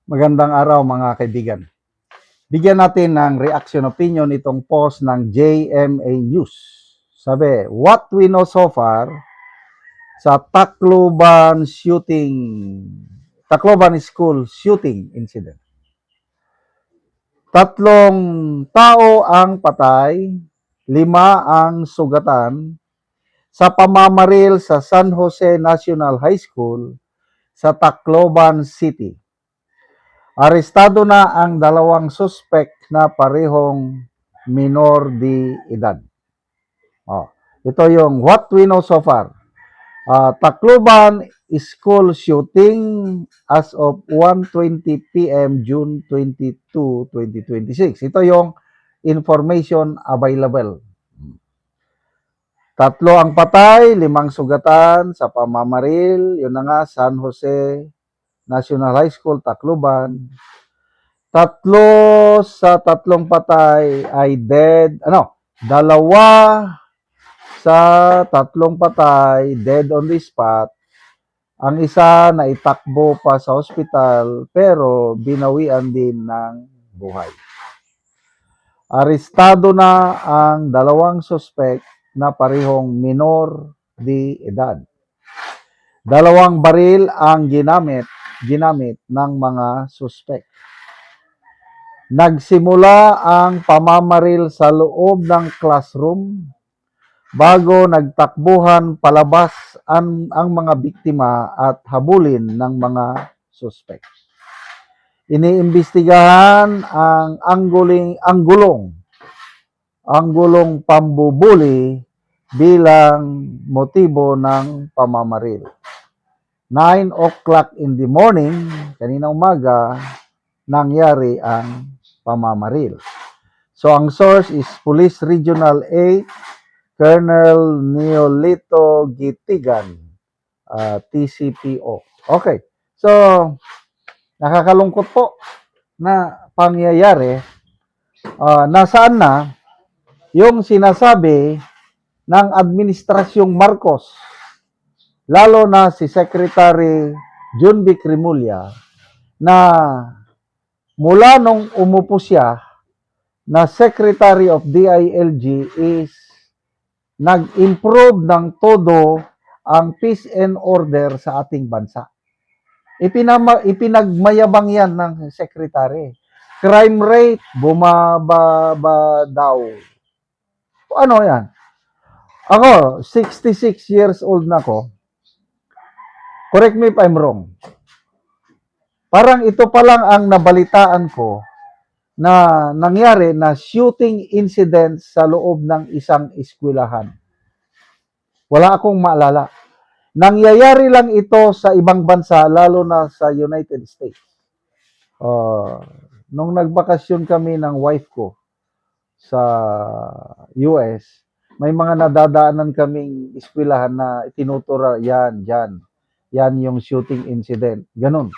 Magandang araw mga kaibigan. Bigyan natin ng reaction opinion itong post ng JMA News. Sabi, what we know so far sa Tacloban School shooting incident. 3 tao ang patay, 5 ang sugatan sa pamamaril sa San Jose National High School sa Tacloban City. Arestado na ang 2 suspect na parehong minor de edad. Ito yung what we know so far. Tacloban school shooting as of 1:20 p.m. June 22, 2026. Ito yung information available. 3 ang patay, 5 sugatan sa pamamaril. Yun na nga, San Jose National High School, Tacloban. 3 sa 3 patay ay dead. 2 sa 3 patay, dead on the spot. Ang isa na itakbo pa sa ospital pero binawian din ng buhay. Arestado na ang 2 suspect na parehong minor de edad. 2 baril ang ginamit ng mga suspect. Nagsimula ang pamamaril sa loob ng classroom bago nagtakbuhan palabas ang mga biktima at habulin ng mga suspect. Iniimbestigahan ang anggulong pambubuli bilang motibo ng pamamaril. 9 o'clock in the morning, kanina umaga, nangyari ang pamamaril. So, ang source is Police Regional 8, Colonel Neolito Gitigan, TCPO. Okay. So, nakakalungkot po na pangyayari. Nasaan na yung sinasabi ng Administrasyong Marcos, lalo na si Secretary John B. Cremulya, na mula nung umupo siya na Secretary of DILG is nag-improve ng todo ang peace and order sa ating bansa. Ipinagmayabang yan ng Secretary. Crime rate, bumababa daw. Ano yan? Ako, 66 years old na ako. Correct me if I'm wrong. Parang ito pa lang ang nabalitaan ko na nangyari na shooting incident sa loob ng isang eskwelahan. Wala akong maalala. Nangyayari lang ito sa ibang bansa, lalo na sa United States. Nung nagbakasyon kami ng wife ko sa US, may mga nadadaanan kaming eskwelahan na itinuturo, yan yung shooting incident. Ganun.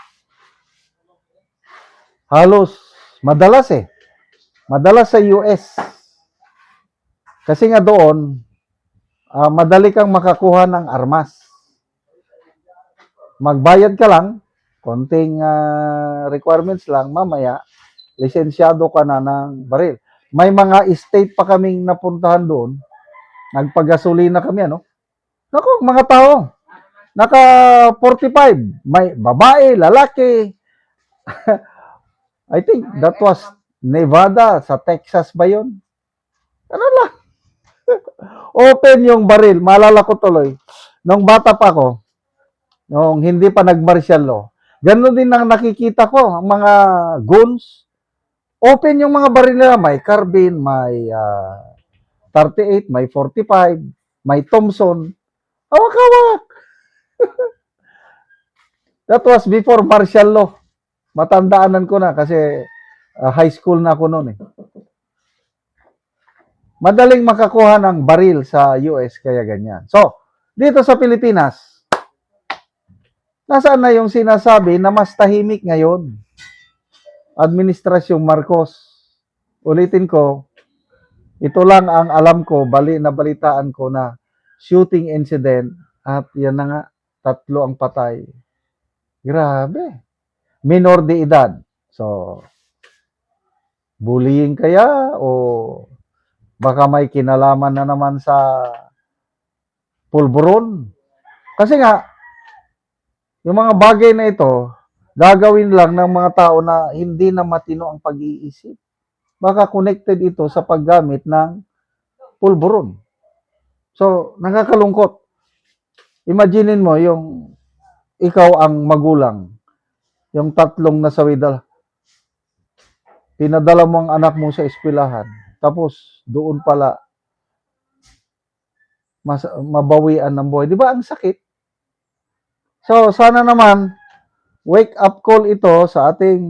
Halos, madalas sa US. Kasi nga doon, madali kang makakuha ng armas. Magbayad ka lang, konting requirements lang, mamaya, lisensyado ka na ng baril. May mga state pa kaming napuntahan doon, nagpagasolina kami, Naku, mga tao, naka 45, may babae, lalaki. I think that was Nevada, sa Texas ba yun? Ano lang? Open yung baril. Maalala ko tuloy, nung bata pa ako, nung hindi pa nag-martial law, gano'n din ang nakikita ko, ang mga guns, open yung mga baril nila. May carbine, may 38, may 45, may Thompson. Hawak-hawak. That was before martial law. Matandaanan ko na kasi high school na ako noon . Madaling makakuha ng baril sa US kaya ganyan. So, dito sa Pilipinas, nasaan na yung sinasabi na mas tahimik ngayon? Administrasyong Marcos. Ulitin ko, ito lang ang alam ko, nabalitaan ko na shooting incident at yan na nga, 3 ang patay. Grabe. minor de edad. So, bullying kaya o baka may kinalaman na naman sa pulburon? Kasi nga, yung mga bagay na ito, gagawin lang ng mga tao na hindi na matino ang pag-iisip. Baka connected ito sa paggamit ng pulburon. So, nakakalungkot. Imaginin mo yung ikaw ang magulang, yung tatlong nasawi pinadala mo ang anak mo sa eskwelahan, tapos doon pala mabawian ng buhay. Di ba ang sakit? So, sana naman, wake up call ito sa ating,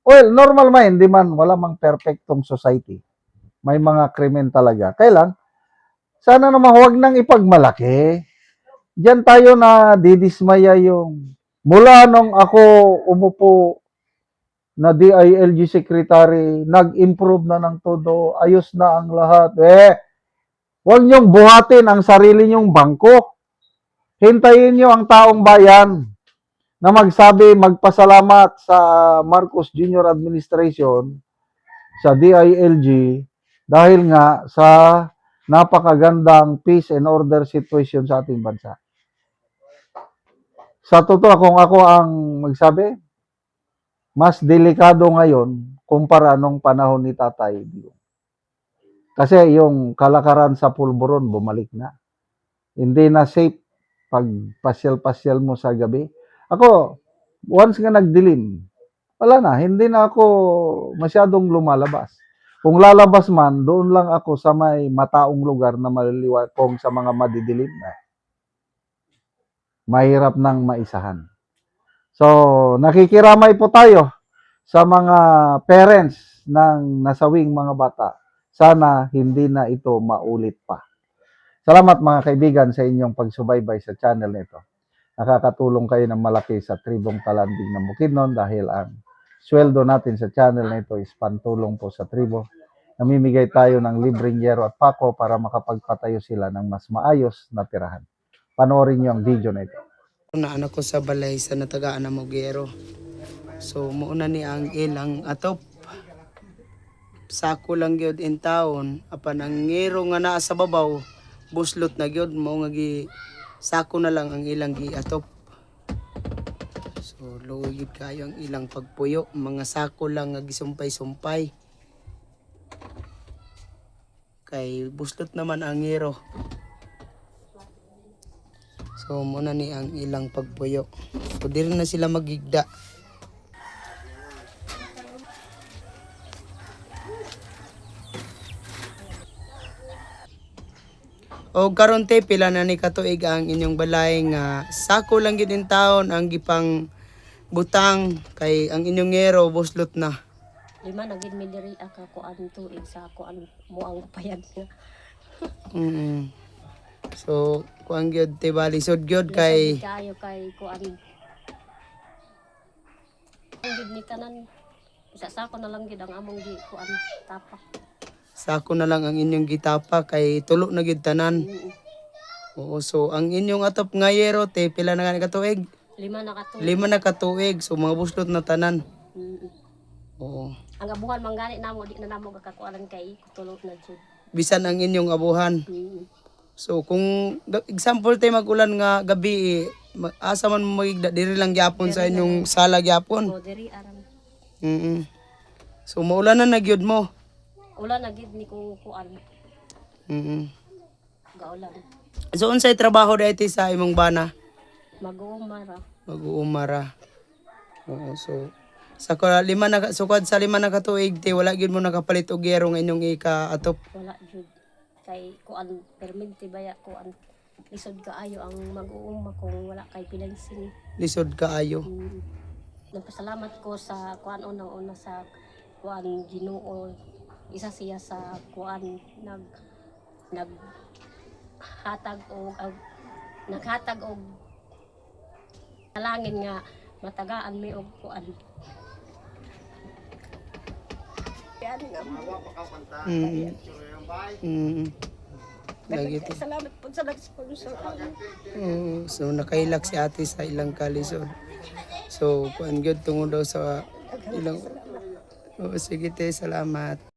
well, normal man, hindi man, wala mang perfectong society. May mga krimen talaga. Kailan? Sana naman huwag nang ipagmalaki. Diyan tayo na didismaya yung, mula nung ako umupo na DILG secretary, nag-improve na ng todo, ayos na ang lahat. Huwag niyong buhatin ang sarili niyong bangko. Hintayin niyo ang taong bayan na magsabi, magpasalamat sa Marcos Jr. Administration, sa DILG, dahil nga sa napakagandang peace and order situation sa ating bansa. Sa totoo, kung ako ang magsabi, mas delikado ngayon kumpara nung panahon ni Tatay Digong. Kasi yung kalakaran sa pulburon, bumalik na. Hindi na safe pag pasyal-pasyal mo sa gabi. Ako, once nga nagdilim, wala na, hindi na ako masyadong lumalabas. Kung lalabas man, doon lang ako sa may mataong lugar na maliliwa kung sa mga madidilim na. Mahirap nang maisahan. So, nakikiramay po tayo sa mga parents ng nasawing mga bata. Sana hindi na ito maulit pa. Salamat mga kaibigan sa inyong pagsubaybay sa channel nito. Nakakatulong kayo ng malaki sa Tribong Talanding ng Bukidnon dahil ang sweldo natin sa channel na ito is pantulong po sa tribo. Namimigay tayo ng libreng yero at pako para makapagpatayo sila ng mas maayos na tirahan. Panoorin niyo ang video na ito. Na anak ko sa balay sa natagaan na Mogero. So muuna ni ang ilang atop. Sako lang gyud in town apan ang ngero nga naa sa babaw buslot na gyud mao nga gi sako na lang ang ilang gi atop. So luoy gyud kayo ang ilang pagpuyo, mga sako lang nga gisumpay-sumpay. Kay buslot naman ang ngero. So muna ni ang ilang pagpuyo. So diri na sila magigda. O karon te pila na ni katuig ang inyong balay nga sako lang gyud in taon ang gipang butang kay ang inyong ngero buslot na. Lima na gid mi diri ka kuan tuig sa kuan mo ang payag nga. So kuan gyud te balisod gyud kay Kayo kay kuan. Ang gid ni tanan sa sako na lang gid ang among gi kuan tapa. sako na lang ang inyong gitapa kay tulo na gyud tanan. Oo, so ang inyong atop nga yero te pila na nga katuig? Lima na ka tuig. 5 na katuig, so mga buslot na tanan. Oo. Ang abuhan manggani namo di na namo gakakuanan kay tulog na jud. Bisan ang inyong abuhan. So kung example tay magulan nga gabi asa man mo magigda diri lang gyapon sa inyong sala gyapon. O diri aram. So maulan na nagyud mo. Ulan na gid ni kung kuan. Gaulan. So unsay trabaho dayto sa imong bana? Mag-uumara. Mag-uumara. Oo, so sa sukad sa 5 na katuig te wala gyud mo nakapalit og yero nga inyong ika-atop. Wala jud. Kay kuan perminti baya kuan lisod kaayo ang mag-uuma kung wala kay pilansin. Lisod kaayo. Nagpasalamat ko sa kuan unang-una sa kuan Ginoo. Isa siya sa kuan naghatag og talangin nga matagaan mi og kuan. Lagi te. Salamat po sa nag-sponsor. So nakailak si ate sa ilang kalisod. So kuan gyud tungod daw sa ilang. Sige te, salamat.